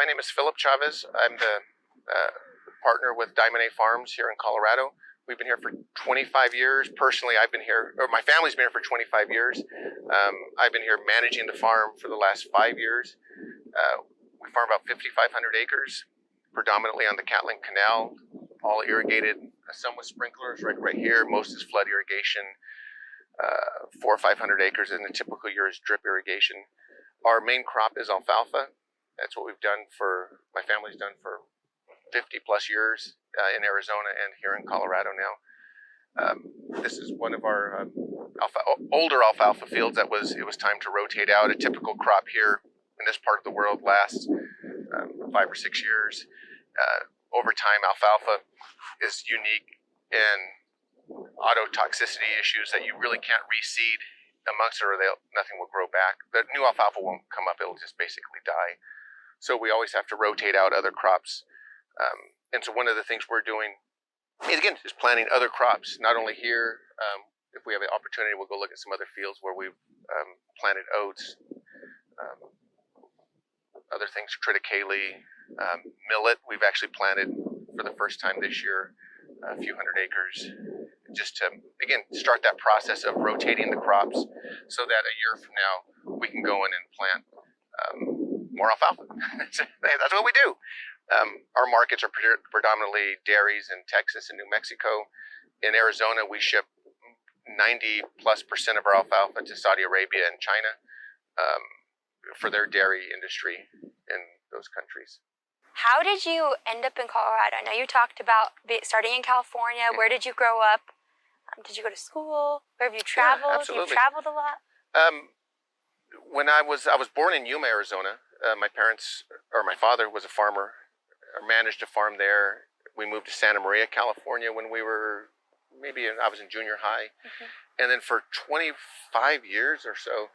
my name is Phillip Chavez. I'm the partner with Diamond A Farms here in Colorado. We've been here for 25 years. Personally, I've been here, or my family's been here for 25 years. I've been here managing the farm for the last 5 years. We farm about 5,500 acres, predominantly on the Catlin Canal, all irrigated, some with sprinklers right here. Most is flood irrigation. 400 or 500 acres in a typical year is drip irrigation. Our main crop is alfalfa. That's what we've done my family's done for 50 plus years in Arizona and here in Colorado now. This is one of our older alfalfa fields it was time to rotate out. A typical crop here in this part of the world lasts 5 or 6 years. Over time, alfalfa is unique in autotoxicity issues that you really can't reseed amongst it, or nothing will grow back. The new alfalfa won't come up, it'll just basically die. So we always have to rotate out other crops. And so one of the things we're doing is, again, is planting other crops, not only here. If we have an opportunity, we'll go look at some other fields where we've planted oats, other things, triticale, millet. We've actually planted for the first time this year a few hundred acres, just to, again, start that process of rotating the crops so that a year from now we can go in and plant more alfalfa. That's what we do. Our markets are predominantly dairies in Texas and New Mexico. In Arizona, we ship 90+% of our alfalfa to Saudi Arabia and China for their dairy industry in those countries. How did you end up in Colorado? I know you talked about starting in California. Where did you grow up? Did you go to school? Where have you traveled? Yeah, absolutely. You've traveled a lot. When I was born in Yuma, Arizona. My father was a farmer, managed a farm there. We moved to Santa Maria, California when we were I was in junior high. And then for 25 years or so,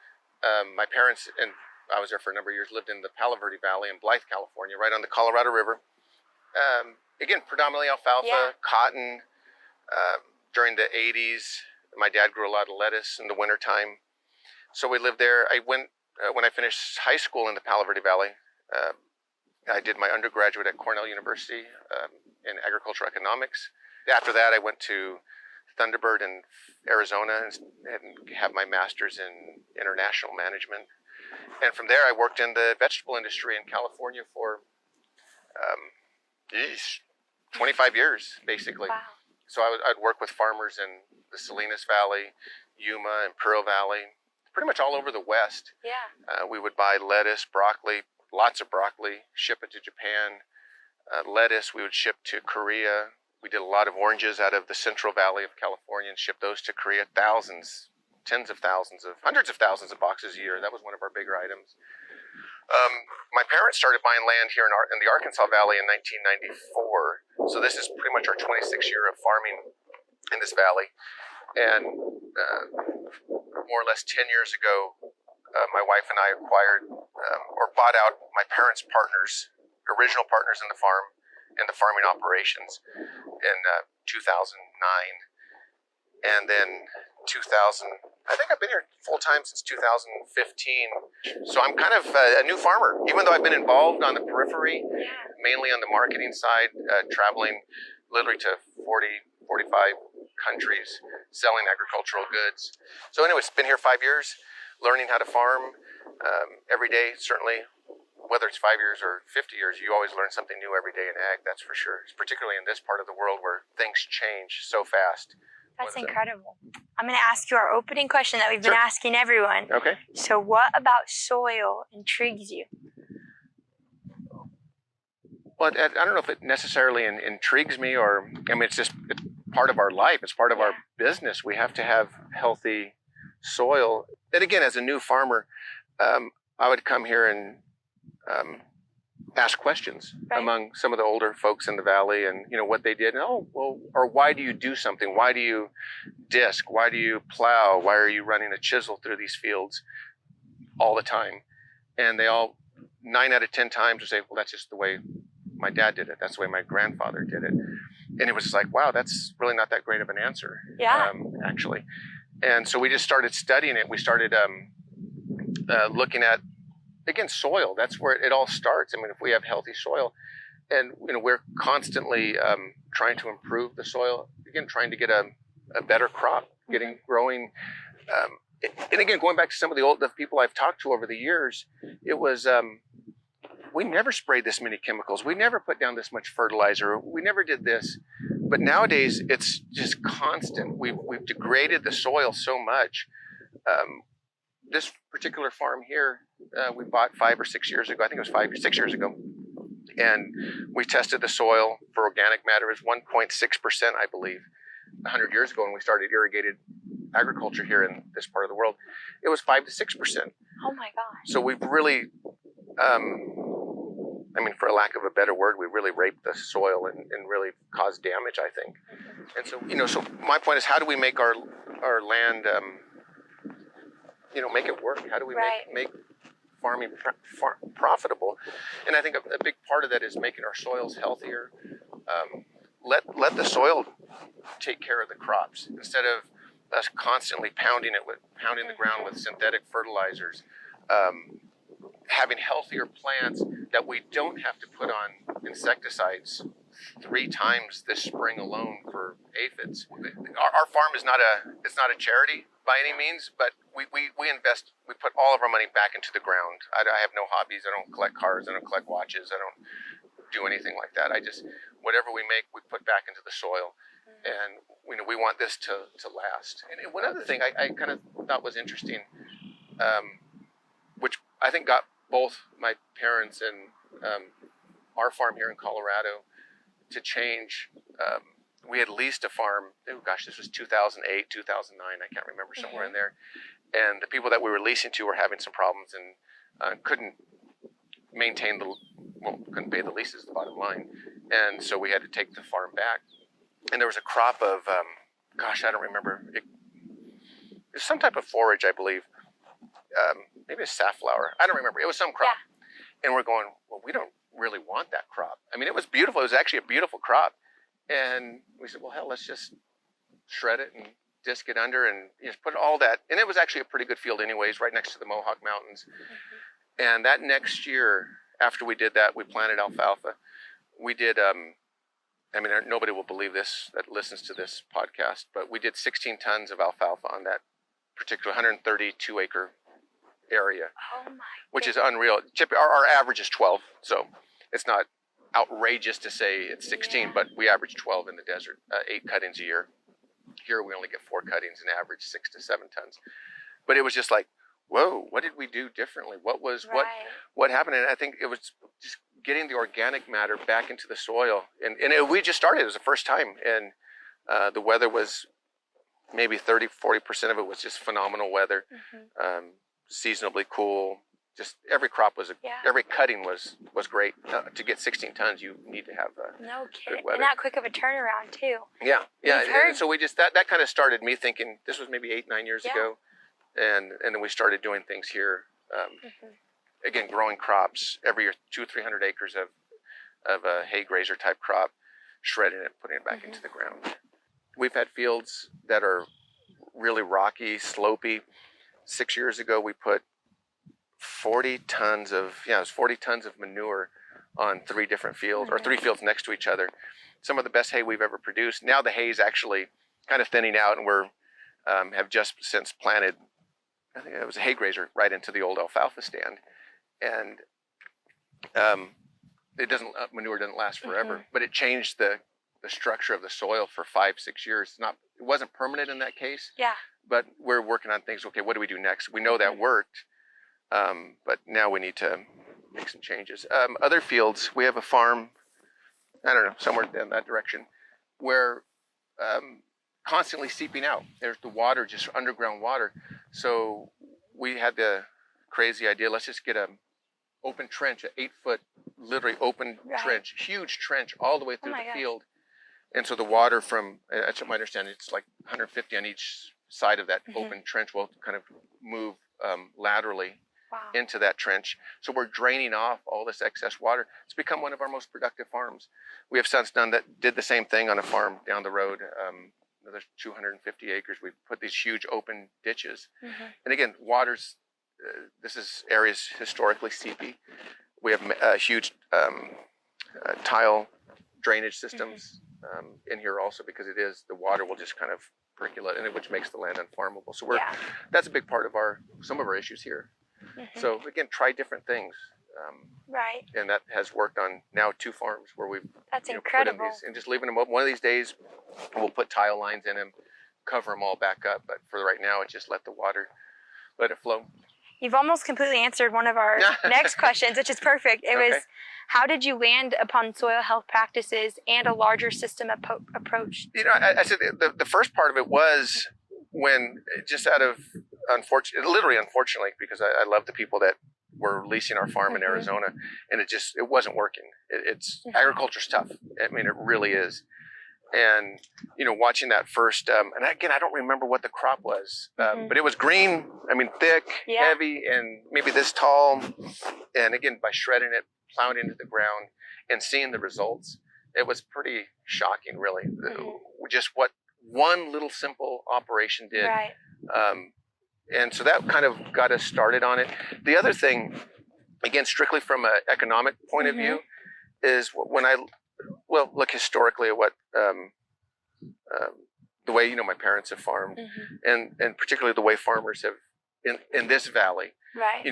my parents, and I was there for a number of years, lived in the Palo Verde Valley in Blythe, California, right on the Colorado River. Again, predominantly alfalfa, cotton. During the 80s, my dad grew a lot of lettuce in the wintertime. So we lived there. I went, when I finished high school in the Palo Verde Valley, I did my undergraduate at Cornell University in agricultural economics. After that, I went to Thunderbird in Arizona and have my master's in international management. And from there, I worked in the vegetable industry in California for 25 years, basically. Wow. So I'd work with farmers in the Salinas Valley, Yuma, Imperial Valley, pretty much all over the West. Yeah. We would buy lettuce, broccoli, lots of broccoli, ship it to Japan. Lettuce, we would ship to Korea. We did a lot of oranges out of the Central Valley of California and shipped those to Korea. Thousands, hundreds of thousands of boxes a year. That was one of our bigger items. My parents started buying land here in the Arkansas Valley in 1994. So this is pretty much our 26th year of farming in this valley. And more or less 10 years ago, my wife and I acquired or bought out my parents' original partners in the farm and the farming operations in 2009. And then I think I've been here full time since 2015. So I'm kind of a new farmer, even though I've been involved on the periphery, mainly on the marketing side, traveling literally to 40, 45 countries, selling agricultural goods. So anyways, been here 5 years, learning how to farm every day, certainly. Whether it's 5 years or 50 years, you always learn something new every day in ag, that's for sure. Particularly in this part of the world where things change so fast. That's incredible. I'm going to ask you our opening question that we've been asking everyone. Okay. So what about soil intrigues you? Well, I don't know if it necessarily intrigues me it's part of our life. It's part of our business. We have to have healthy soil. And again, as a new farmer, I would come here and ask questions among some of the older folks in the valley and, what they did. Or why do you do something? Why do you disc? Why do you plow? Why are you running a chisel through these fields all the time? And they all, 9 out of 10 times, would say, well, that's just the way my dad did it. That's the way my grandfather did it. And it was just like, wow, that's really not that great of an answer, actually. And so we just started studying it. We started looking at again, soil, that's where it all starts. I mean, if we have healthy soil, and we're constantly trying to improve the soil, again, trying to get a better crop, growing. And again, going back to some of the people I've talked to over the years, it was we never sprayed this many chemicals. We never put down this much fertilizer. We never did this. But nowadays, it's just constant. We've degraded the soil so much. This particular farm here, we bought 5 or 6 years ago. I think it was 5 or 6 years ago. And we tested the soil for organic matter. It was 1.6%, I believe, 100 years ago when we started irrigated agriculture here in this part of the world. It was 5 to 6%. Oh my gosh. So we've really, I mean, for a lack of a better word, we really raped the soil and really caused damage, I think. And so, so my point is, how do we make our land, make it work? How do we make farming profitable? And I think a big part of that is making our soils healthier. Let the soil take care of the crops instead of us constantly pounding the ground with synthetic fertilizers. Having healthier plants that we don't have to put on insecticides 3 times this spring alone for aphids. Our farm is not a charity by any means, but we invest. We put all of our money back into the ground. I have no hobbies. I don't collect cars. I don't collect watches. I don't do anything like that. Whatever we make, we put back into the soil, and we want this to last. And one other thing I kind of thought was interesting, which I think got both my parents and our farm here in Colorado to change. We had leased a farm. Oh gosh, this was 2008, 2009. I can't remember, somewhere in there. And the people that we were leasing to were having some problems and couldn't couldn't pay the leases, the bottom line. And so we had to take the farm back. And there was a crop of, I don't remember. It was some type of forage, I believe. Maybe a safflower. I don't remember. It was some crop. Yeah. And we're going, well, we don't really want that crop. I mean, it was beautiful. It was actually a beautiful crop. And we said, well, hell, let's just shred it and disc it under and just put all that. And it was actually a pretty good field anyways, right next to the Mohawk Mountains. And that next year, after we did that, we planted alfalfa. We did, nobody will believe this that listens to this podcast, but we did 16 tons of alfalfa on that particular 132-acre area, which is unreal. Our average is 12, so it's not outrageous to say it's 16, but we average 12 in the desert, 8 cuttings a year. Here we only get 4 cuttings and average 6 to 7 tons. But it was just like, whoa, what did we do differently? What happened? And I think it was just getting the organic matter back into the soil. We just started. It was the first time. And the weather was maybe 30, 40% of it was just phenomenal weather. Seasonably cool. Just every crop every cutting was great. To get 16 tons, you need to have no kidding, and that quick of a turnaround too. Yeah. And so we just that kind of started me thinking. This was maybe 8-9 years ago, and then we started doing things here. Again, growing crops every year, 200-300 acres of a hay grazer type crop, shredding it, putting it back into the ground. We've had fields that are really rocky, slopey. 6 years ago, we put 40 tons of manure on 3 different fields, or 3 fields next to each other. Some of the best hay we've ever produced. Now the hay is actually kind of thinning out, and we're have just since planted, I think it was a hay grazer right into the old alfalfa stand. And manure doesn't last forever, but it changed the structure of the soil for 5-6 years. It wasn't permanent in that case. Yeah. But we're working on things. Okay, what do we do next? We know that worked. But now we need to make some changes. Other fields, we have a farm, I don't know, somewhere in that direction, where constantly seeping out. There's the water, just underground water. So we had the crazy idea, let's just get an open trench, an 8-foot, literally open trench, huge trench all the way through the field. And so the water from, that's my understanding, it's like 150 on each side of that open trench will kind of move laterally into that trench. So we're draining off all this excess water. It's become one of our most productive farms. We have sons done that, did the same thing on a farm down the road. There's 250 acres. We put these huge open ditches. And again, water's this is areas historically seepy. We have huge tile drainage systems in here also, because the water will just kind of percolate in it, which makes the land unfarmable. So that's a big part of some of our issues here. So again, try different things. Right. And that has worked on now 2 farms where we've incredible. Put in these, and just leaving them open. One of these days, we'll put tile lines in them, cover them all back up. But for right now, it's just let it flow. You've almost completely answered one of our next questions, which is perfect. It was, how did you land upon soil health practices and a larger system approach? I said the first part of it was when, just out of unfortunately, because I love the people that were leasing our farm in Arizona, and it wasn't working. Agriculture's tough. I mean, it really is. And, watching that first, and again, I don't remember what the crop was, but it was green, thick, heavy, and maybe this tall. And again, by shredding it, plowing into the ground, and seeing the results, it was pretty shocking, really. Just what one little simple operation did. Right. And so that kind of got us started on it. The other thing, again, strictly from an economic point of view, is when I look historically at what the way my parents have farmed, and particularly the way farmers have in this valley. Right.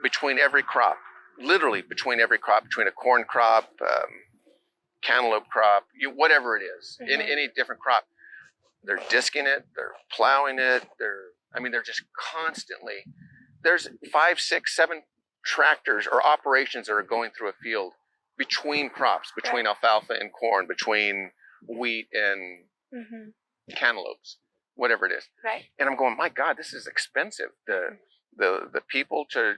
Between every crop, literally between every crop, between a corn crop, cantaloupe crop, whatever it is, any different crop, they're disking it, they're plowing it, they're just constantly. There's 5, 6, 7 tractors or operations that are going through a field between crops, between alfalfa and corn, between wheat and cantaloupes, whatever it is. Right. And I'm going, my God, this is expensive. The people to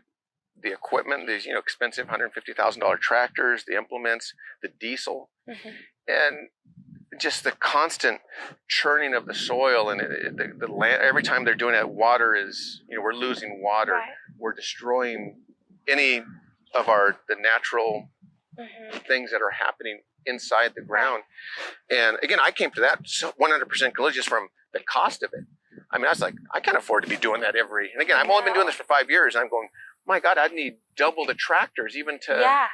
the equipment, these expensive $150,000 tractors, the implements, the diesel, and just the constant churning of the soil, and the land. Every time they're doing it, water is we're losing water. Right. We're destroying any of the natural things that are happening inside the ground. And again, I came to that 100% just from the cost of it. I was like, I can't afford to be doing that and again, I've only been doing this for 5 years, and I'm going, my God, I'd need double the tractors even to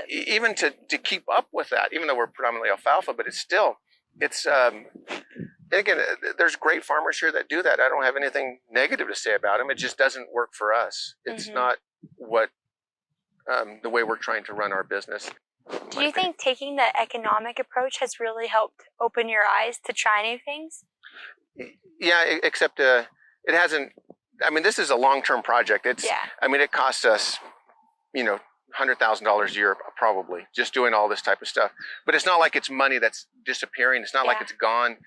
even to keep up with that, even though we're predominantly alfalfa. But and again, there's great farmers here that do that. I don't have anything negative to say about them. It just doesn't work for us. It's not what the way we're trying to run our business. Do you think taking the economic approach has really helped open your eyes to try new things? Yeah, except it hasn't. This is a long-term project. It costs us, $100,000 a year probably, just doing all this type of stuff. But it's not like it's money that's disappearing. It's not like it's gone.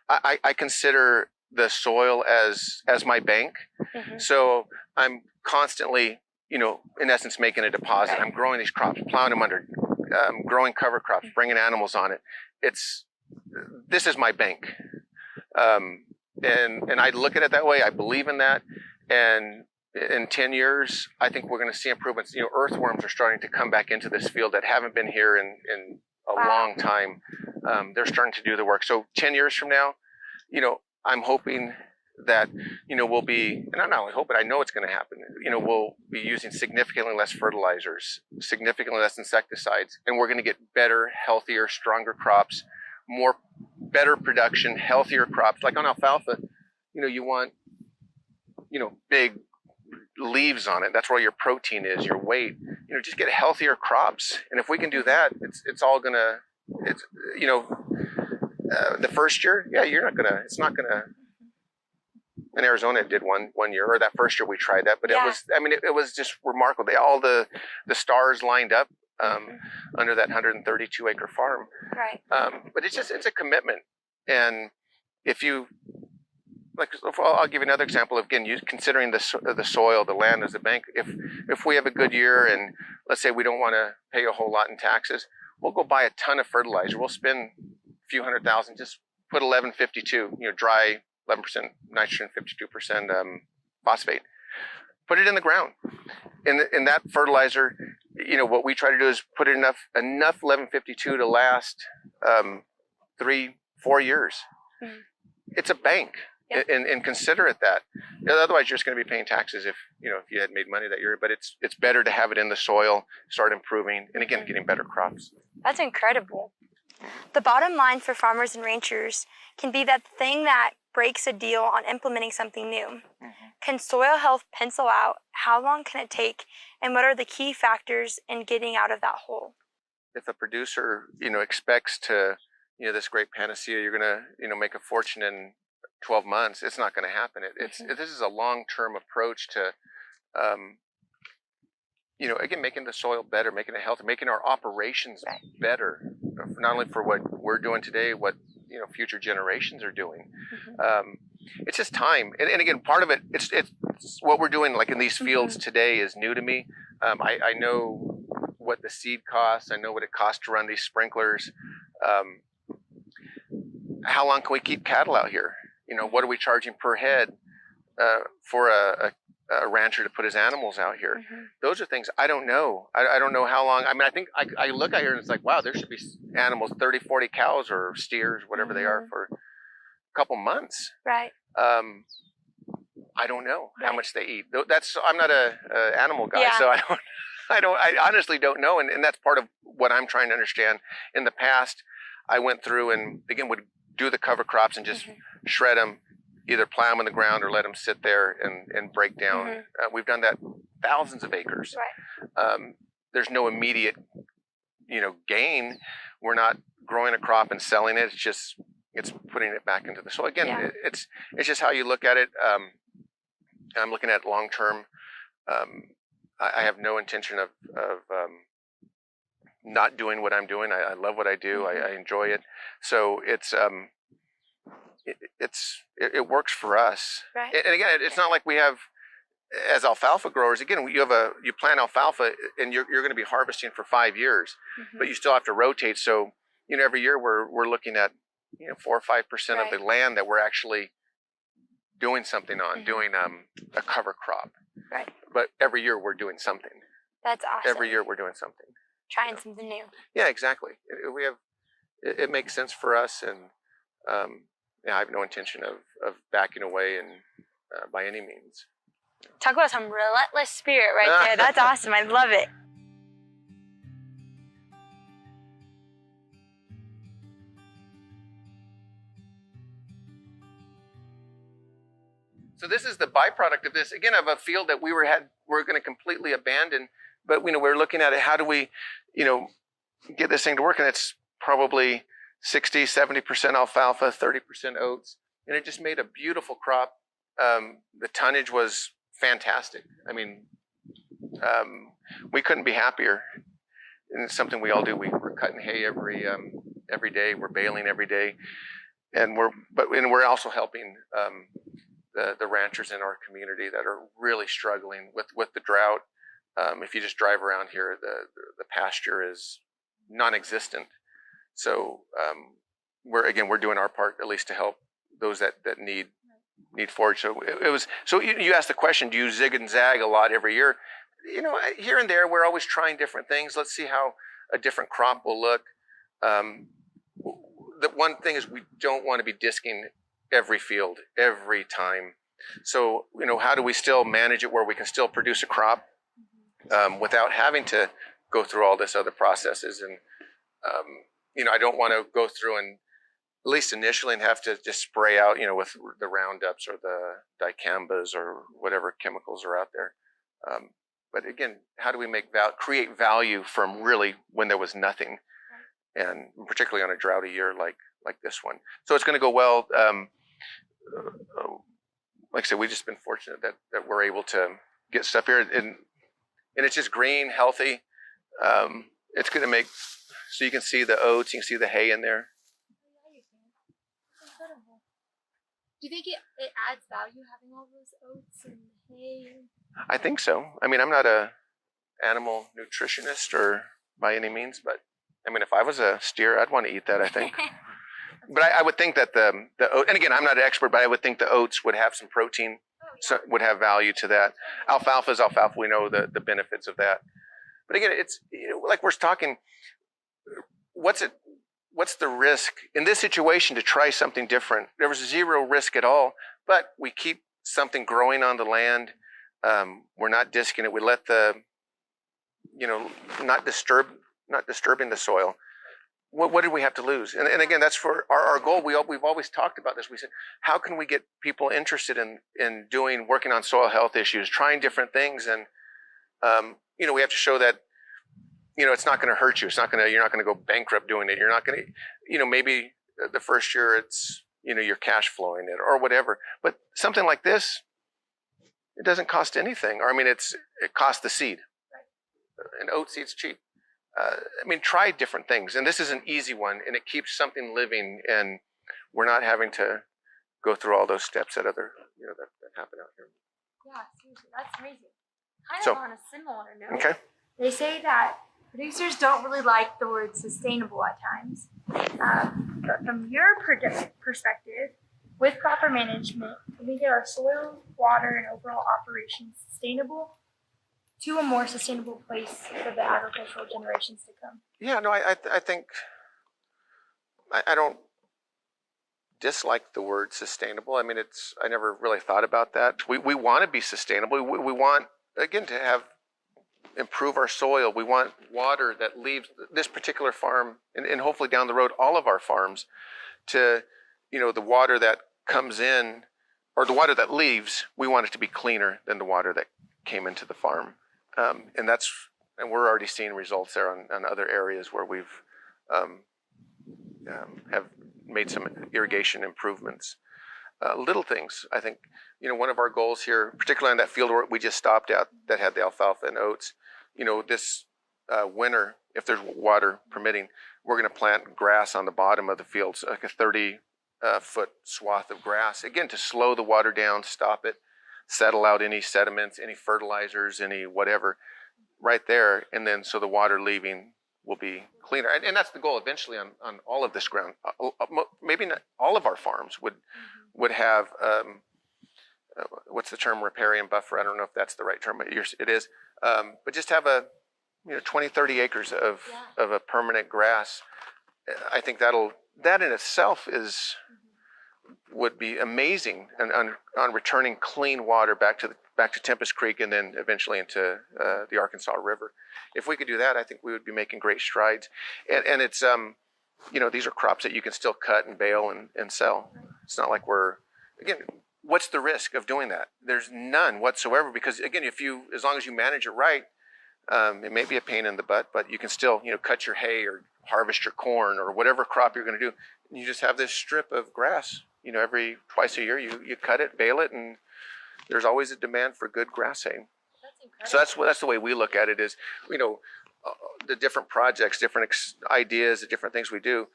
I consider the soil as my bank. So I'm constantly, in essence, making a deposit. I'm growing these crops, plowing them under, growing cover crops, bringing animals on it. This is my bank. And I look at it that way. I believe in that. And in 10 years, I think we're going to see improvements. Earthworms are starting to come back into this field that haven't been here in a long time. They're starting to do the work. So 10 years from now, I'm hoping that, we'll be, and I'm not only hoping, I know it's going to happen, we'll be using significantly less fertilizers, significantly less insecticides, and we're going to get better, healthier, stronger crops, better production, healthier crops. Like on alfalfa, you want, big leaves on it. That's where your protein is, your weight. Just get healthier crops. And if we can do that, it's all gonna, the first year, it's not gonna. In Arizona, it did one year, or that first year we tried that, but it was just remarkable. All the stars lined up under that 132-acre farm. Right. But it's a commitment. And if you, I'll give you another example of, again, considering the soil, the land as a bank. If we have a good year, and let's say we don't want to pay a whole lot in taxes, we'll go buy a ton of fertilizer. We'll spend a few $100,000, just put 1152, dry 11% nitrogen, 52% phosphate. Put it in the ground. In that fertilizer, what we try to do is put enough 1152 to last 3-4 years. It's a bank. Yep. and consider it that. Otherwise, you're just going to be paying taxes if you had made money that year. But it's better to have it in the soil, start improving, and again, getting better crops. That's incredible. The bottom line for farmers and ranchers can be that the thing that breaks a deal on implementing something new. Mm-hmm. Can soil health pencil out? How long can it take? And what are the key factors in getting out of that hole? If a producer, expects to, this great panacea, you're going to, make a fortune in 12 months, it's not going to happen. This is a long-term approach to, again, making the soil better, making it healthy, making our operations better, not only for what we're doing today, what future generations are doing. It's just time, and again, part of it, it's what we're doing, like in these fields today, is new to me. I know what the seed costs. I know what it costs to run these sprinklers. How long can we keep cattle out here? What are we charging per head for a rancher to put his animals out here? Those are things I don't know. I don't know how long. I mean, I think I look out here and it's like, wow, there should be animals, 30, 40 cows or steers, whatever they are, for a couple months. Right. I don't know how much they eat. I'm not a animal guy, so I honestly don't know. And that's part of what I'm trying to understand. In the past, I went through and again would do the cover crops and just shred them, either plow them in the ground or let them sit there and break down. We've done that thousands of acres. Right. There's no immediate, gain. We're not growing a crop and selling it. It's putting it back into the soil. Again, it's just how you look at it. I'm looking at long term. I have no intention of not doing what I'm doing. I love what I do. I enjoy it. So it works for us. Right. And again, it's not like we have, as alfalfa growers, again, you plant alfalfa and you're going to be harvesting for 5 years, but you still have to rotate. So, every year we're looking at, 4 or 5% of the land that we're actually doing something on, doing a cover crop. Right. But every year we're doing something. That's awesome. Every year we're doing something. Trying something new. Yeah, exactly. It makes sense for us, and I have no intention of backing away and by any means. Talk about some relentless spirit right there. That's awesome. I love it. So this is the byproduct of this, again, of a field that we're going to completely abandon. But we're looking at it. How do we, get this thing to work? And it's probably 60, 70% alfalfa, 30% oats, and it just made a beautiful crop. The tonnage was fantastic. I mean, we couldn't be happier. And it's something we all do. We're cutting hay every day. We're baling every day, and we're also helping the ranchers in our community that are really struggling with the drought. If you just drive around here, the pasture is non-existent. So we're doing our part, at least, to help those that need forage. So So you asked the question: do you zig and zag a lot every year? Here and there, we're always trying different things. Let's see how a different crop will look. The one thing is we don't want to be disking every field every time. So how do we still manage it where we can still produce a crop without having to go through all this other processes? And I don't want to go through and, at least initially, and have to just spray out with the Roundups or the dicambas or whatever chemicals are out there. But again, how do we create value from really when there was nothing, and particularly on a droughty year like this one? So it's going to go well. Like I said, we've just been fortunate that we're able to get stuff here, and it's just green, healthy. It's going to make, so you can see the oats, you can see the hay in there. Yeah, you can. Incredible. Do you think it adds value having all those oats and hay? I think so. I mean, I'm not a animal nutritionist or by any means, but I mean, if I was a steer, I'd want to eat that, I think. But I would think that the oat, and again, I'm not an expert, but I would think the oats would have some protein, so would have value to that. Alfalfa is alfalfa. We know the benefits of that. But again, it's like we're talking. What's what's the risk in this situation to try something different? There was zero risk at all, but we keep something growing on the land. We're not disking it. We let the, not disturbing the soil. What did we have to lose? And again, that's for our goal. We've always talked about this. We said, how can we get people interested in working on soil health issues, trying different things, and we have to show that it's not going to hurt you. You're not going to go bankrupt doing it. You're not going to, maybe the first year it's you're cash flowing it or whatever. But something like this, it doesn't cost anything. Or it costs the seed, and oat seed's cheap. Try different things, and this is an easy one, and it keeps something living, and we're not having to go through all those steps that other, that happen out here. Yeah, seriously, that's amazing. Kind of on a similar note, okay. They say that producers don't really like the word sustainable at times, but from your perspective, with proper management, can we get our soil, water, and overall operations sustainable to a more sustainable place for the agricultural generations to come? Yeah, no, I think I don't dislike the word sustainable. I never really thought about that. We want to be sustainable. We want, again, to improve our soil. We want water that leaves this particular farm, and hopefully down the road, all of our farms, to, the water that comes in, or the water that leaves, we want it to be cleaner than the water that came into the farm. And we're already seeing results there on other areas where we've have made some irrigation improvements. Little things. I think, one of our goals here, particularly on that field where we just stopped at that had the alfalfa and oats, this winter, if there's water permitting, we're going to plant grass on the bottom of the fields, like a 30-foot swath of grass, again, to slow the water down, stop it, settle out any sediments, any fertilizers, any whatever, right there, and then so the water leaving will be cleaner. And that's the goal eventually on all of this ground. Maybe not all of our farms would have, what's the term, riparian buffer? I don't know if that's the right term, but it is. But just have 20, 30 acres of a permanent grass. I think that in itself would be amazing on returning clean water back to Tempest Creek and then eventually into the Arkansas River. If we could do that, I think we would be making great strides. And it's these are crops that you can still cut and bale and sell. It's not like what's the risk of doing that? There's none whatsoever, because again, as long as you manage it right, it may be a pain in the butt, but you can still cut your hay or harvest your corn or whatever crop you're going to do. And you just have this strip of grass. Every twice a year you cut it, bale it, and there's always a demand for good grass hay. So that's the way we look at it. Is the different projects, different ideas, the different things we do,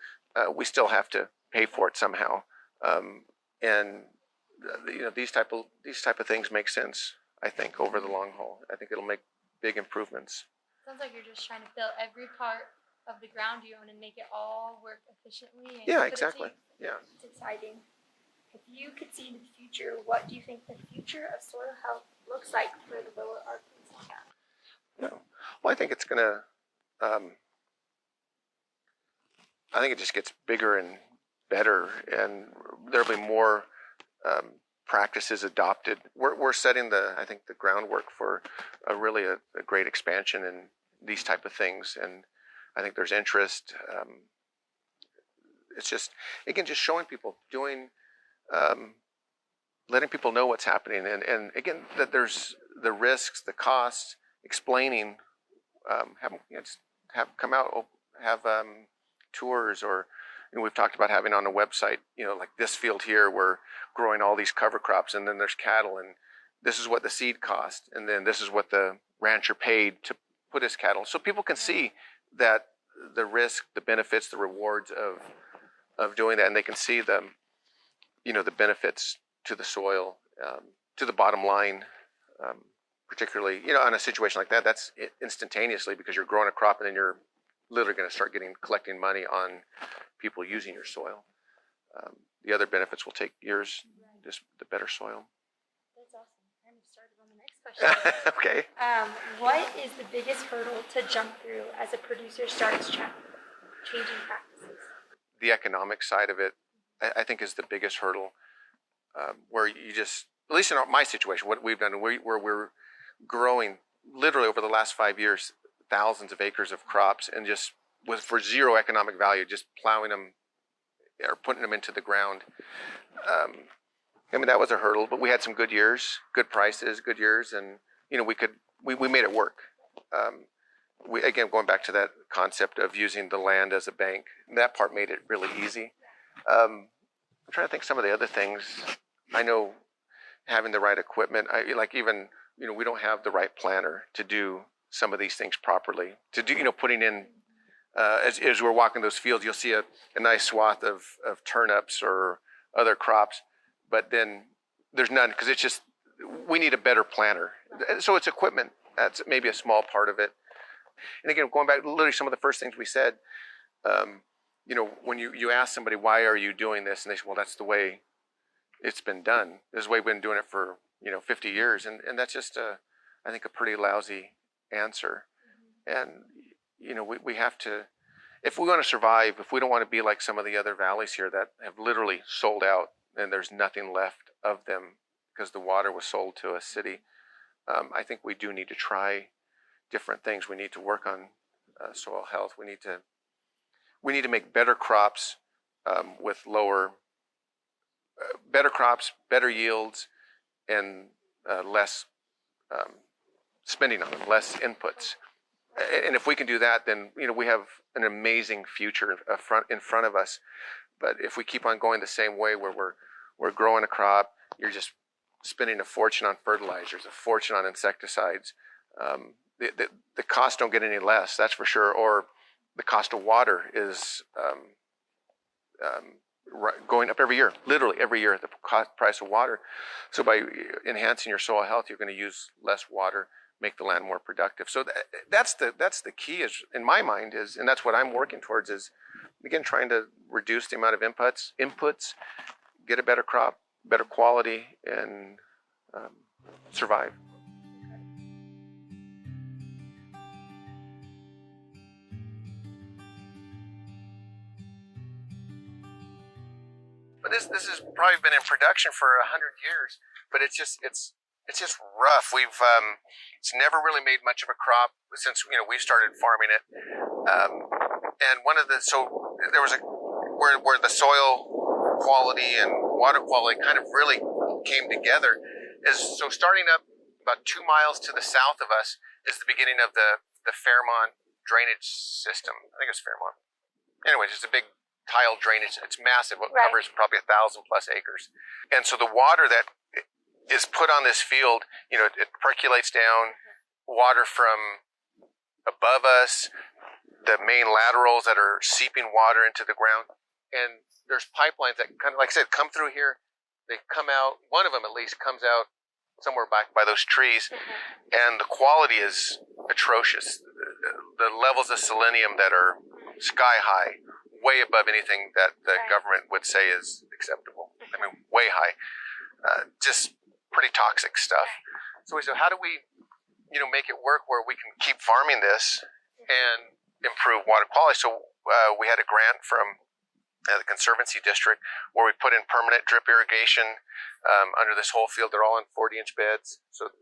we still have to pay for it somehow. And these type of things make sense. I think over the long haul, I think it'll make big improvements. Sounds like you're just trying to fill every part of the ground you own and make it all work efficiently. Yeah, exactly. Yeah, it's exciting. If you could see the future, what do you think the future of soil health looks like for the lower Arkansas? No, well, I think it's gonna. I think it just gets bigger and better, and there'll be more practices adopted. We're setting I think the groundwork for a great expansion in these type of things, and I think there's interest. It's just, again, just showing people, letting people know what's happening, and again, that there's the risks, the costs, explaining, have come out, have tours, or we've talked about having on a website, like this field here, we're growing all these cover crops, and then there's cattle, and this is what the seed cost, and then this is what the rancher paid to put his cattle, so people can see that the risk, the benefits, the rewards of doing that, and they can see the benefits to the soil, to the bottom line, particularly, on a situation like that, that's instantaneously, because you're growing a crop and then you're literally going to start collecting money on people using your soil. The other benefits will take years, just the better soil. That's awesome. Kind of started on the next question. Okay. What is the biggest hurdle to jump through as a producer starts changing practices? the economic side of it, I think is the biggest hurdle, where you just, at least in my situation, what we've done, where we're growing literally over the last 5 years, thousands of acres of crops, and just for zero economic value, just plowing them or putting them into the ground. I mean, that was a hurdle, but we had some good years, good prices, good years, and we made it work. Again, going back to that concept of using the land as a bank, that part made it really easy. I'm trying to think some of the other things. I know having the right equipment, we don't have the right planner to do some of these things properly. To do, putting in, as we're walking those fields, you'll see a nice swath of turnips or other crops, but then there's none, because it's just, we need a better planner. So it's equipment. That's maybe a small part of it. And again, going back, literally some of the first things we said, when you ask somebody, why are you doing this? And they say, well, that's the way it's been done. This is the way we've been doing it for, 50 years. And that's just, I think, a pretty lousy answer. And, we have to, if we want to survive, if we don't want to be like some of the other valleys here that have literally sold out and there's nothing left of them because the water was sold to a city, I think we do need to try different things. We need to work on soil health. We need to make better crops with better crops, better yields, and less spending on them, less inputs. And if we can do that, then we have an amazing future in front of us. But if we keep on going the same way, where we're growing a crop, you're just spending a fortune on fertilizers, a fortune on insecticides. The costs don't get any less, that's for sure. Or the cost of water is going up every year, literally every year, the price of water. So by enhancing your soil health, you're going to use less water, make the land more productive. So that's the key, is, in my mind, is, and that's what I'm working towards, is, again, trying to reduce the amount of inputs, get a better crop, better quality, and survive. But this has probably been in production for 100 years, but it's just rough. It's never really made much of a crop since we started farming it. And there was where the soil quality and water quality kind of really came together is, so starting up about 2 miles to the south of us is the beginning of the Fairmont drainage system. I think it's Fairmont. Anyways, it's a big tile drainage. It's massive. It covers probably 1,000+ acres. And so the water that is put on this field, it percolates down, water from above us, the main laterals that are seeping water into the ground. And there's pipelines that kind of, like I said, come through here. They come out, one of them at least comes out somewhere back by those trees. And the quality is atrocious. The levels of selenium that are sky high, way above anything that the government would say is acceptable. I mean, way high. Just pretty toxic stuff. So we said, how do we, make it work where we can keep farming this and improve water quality? So we had a grant from the Conservancy District where we put in permanent drip irrigation under this whole field. They're all in 40-inch beds. So,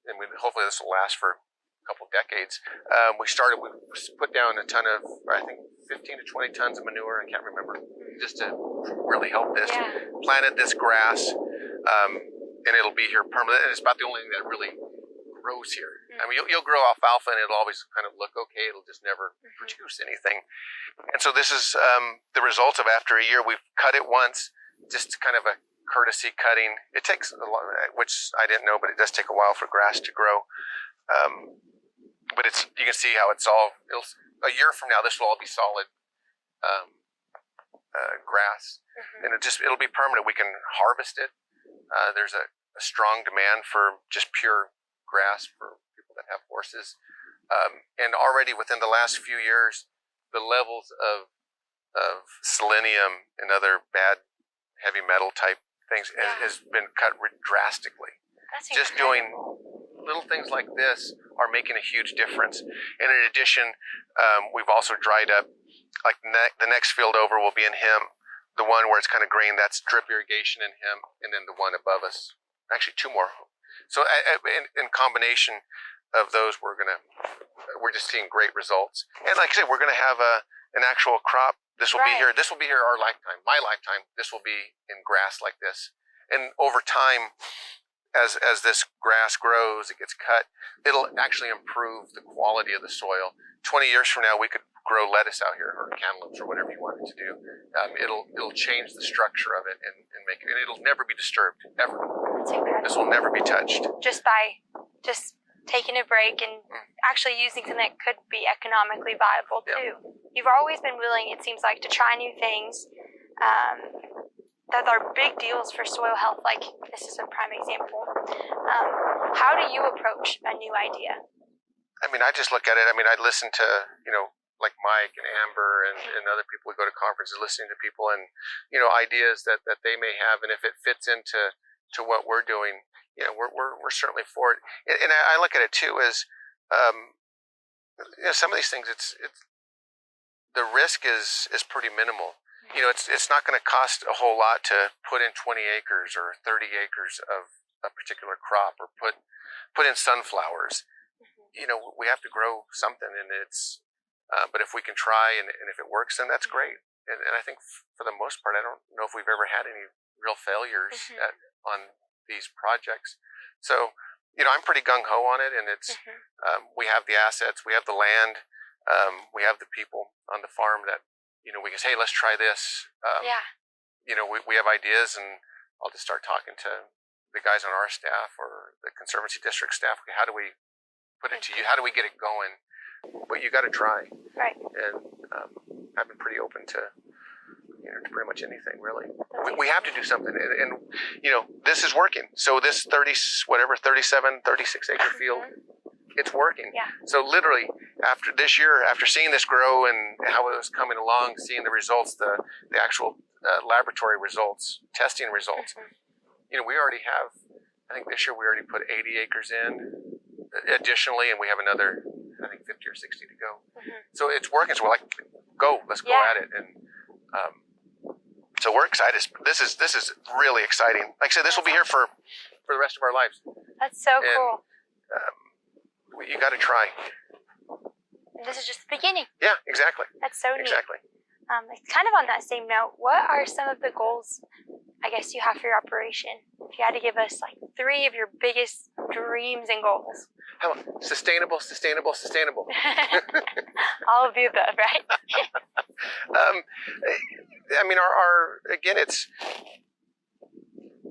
and hopefully this will last for a couple decades. We put down a ton of, I think, 15 to 20 tons of manure. I can't remember, just to really help this. Yeah. Planted this grass, and it'll be here permanent. And it's about the only thing that really grows here. I mean, you'll grow alfalfa and it'll always kind of look okay. It'll just never produce anything. And so this is the results of, after a year. We've cut it once, just kind of a courtesy cutting. It takes a lot, which I didn't know, but it does take a while for grass to grow. But you can see how a year from now, this will all be solid grass, and it'll be permanent. We can harvest it. There's a strong demand for just pure grass for people that have horses. And already within the last few years, the levels of selenium and other bad heavy metal type things has been cut drastically. That's just doing little things like this are making a huge difference. And in addition, we've also dried up like the next field over will be in hemp. The one where it's kind of green, that's drip irrigation in hemp, and then the one above us, actually two more. So in combination of those, we're just seeing great results. And like I said, we're gonna have an actual crop. This will be here. This will be here our lifetime, my lifetime. This will be in grass like this, and over time, as this grass grows, it gets cut, it'll actually improve the quality of the soil. 20 years from now, we could grow lettuce out here, or cantaloupes, or whatever you wanted to do. It'll change the structure of it and make it. And it'll never be disturbed ever. This will never be touched. Just by taking a break and actually using something that could be economically viable too. You've always been willing, it seems like, to try new things. That are big deals for soil health. Like this is a prime example. How do you approach a new idea? I mean, I just look at it. I mean, I listen to, like Mike and Amber and other people who go to conferences, listening to people and, ideas that they may have. And if it fits into what we're doing, we're certainly for it. And I look at it too as, some of these things, it's the risk is pretty minimal. It's not going to cost a whole lot to put in 20 acres or 30 acres of a particular crop, or put in sunflowers. We have to grow something, and but if we can try and if it works, then that's great. And I think for the most part, I don't know if we've ever had any real failures on these projects. So, I'm pretty gung-ho on it, and it's, we have the assets, we have the land, we have the people on the farm that, we can say, hey, let's try this. We have ideas, and I'll just start talking to the guys on our staff or the Conservancy District staff. Okay, how do we put it to you? How do we get it going? But you got to try. Right. And I've been pretty open to, to pretty much anything, really. We have to do something. And this is working. So this 36 acre field, it's working. Yeah. So literally, after this year, after seeing this grow and how it was coming along, seeing the results, the actual laboratory results, testing results, we already have, I think this year we already put 80 acres in additionally, and we have another, I think 50 or 60 to go. So it's working. So we're like, let's go at it. And so we're excited. This is really exciting. Like I said, this will be here for the rest of our lives. That's so cool. You got to try. This is just the beginning. Yeah, exactly. That's so neat. Exactly. Kind of on that same note, what are some of the goals, I guess, you have for your operation? If you had to give us like 3 of your biggest dreams and goals. How about sustainable? All of the above, right? I mean, again, it's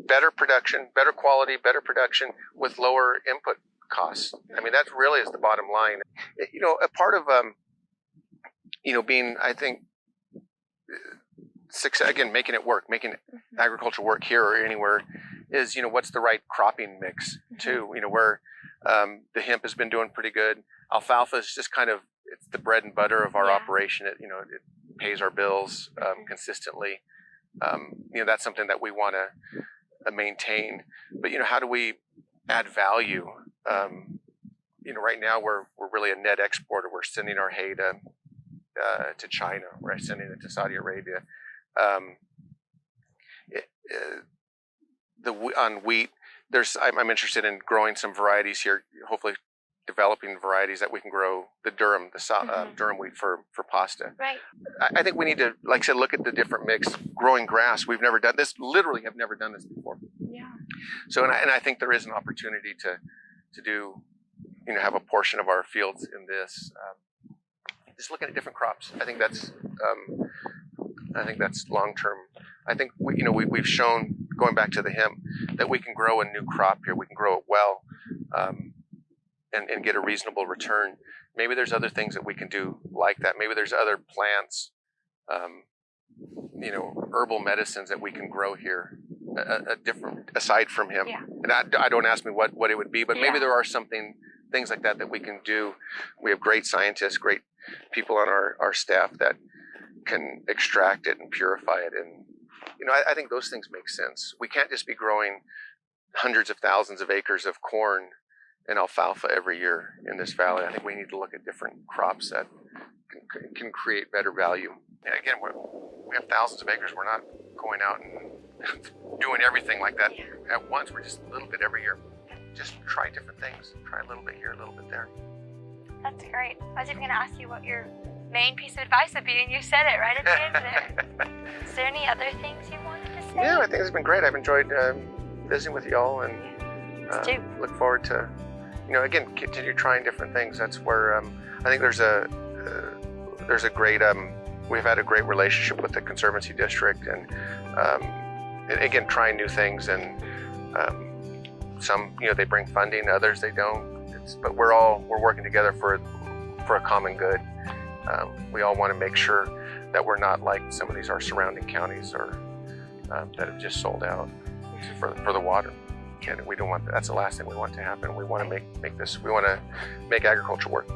better production, better quality, better production with lower input costs. I mean, that really is the bottom line. A part of, being, I think, success, again, making it work, making agriculture work here or anywhere is, what's the right cropping mix too, where the hemp has been doing pretty good. Alfalfa is just kind of, it's the bread and butter of our operation. It pays our bills consistently. That's something that we want to maintain. But, how do we add value? Right now we're really a net exporter. We're sending our hay to China. We're sending it to Saudi Arabia. On wheat, I'm interested in growing some varieties here. Hopefully, developing varieties that we can grow the durum, durum wheat for pasta. Right. I think we need to, like I said, look at the different mix. Growing grass, we've never done this. Literally, have never done this before. Yeah. So, and I think there is an opportunity to do, have a portion of our fields in this. Just looking at different crops. I think that's long term. I think we've shown, going back to the hemp, that we can grow a new crop here. We can grow it well, and get a reasonable return. Maybe there's other things that we can do like that. Maybe there's other plants, herbal medicines that we can grow here, a different, aside from hemp. Yeah. And I don't ask me what it would be, but maybe there are things like that we can do. We have great scientists, great people on our staff that can extract it and purify it. And, I think those things make sense. We can't just be growing hundreds of thousands of acres of corn and alfalfa every year in this valley. I think we need to look at different crops that can create better value. And again, we have thousands of acres. We're not going out and doing everything like that at once. We're just a little bit every year. Just try different things. Try a little bit here, a little bit there. That's great. I was even going to ask you what your main piece of advice would be, and you said it right at the end there. Is there any other things you wanted to say? Yeah, I think it's been great. I've enjoyed visiting with y'all, and look forward to, again, continue trying different things. That's where I think there's a great, we've had a great relationship with the Conservancy District, and again, trying new things, and some, they bring funding, others they don't. But we're working together for a common good. We all want to make sure that we're not like some of these our surrounding counties or that have just sold out for the water. And we don't want that. That's the last thing we want to happen. We want to make agriculture work.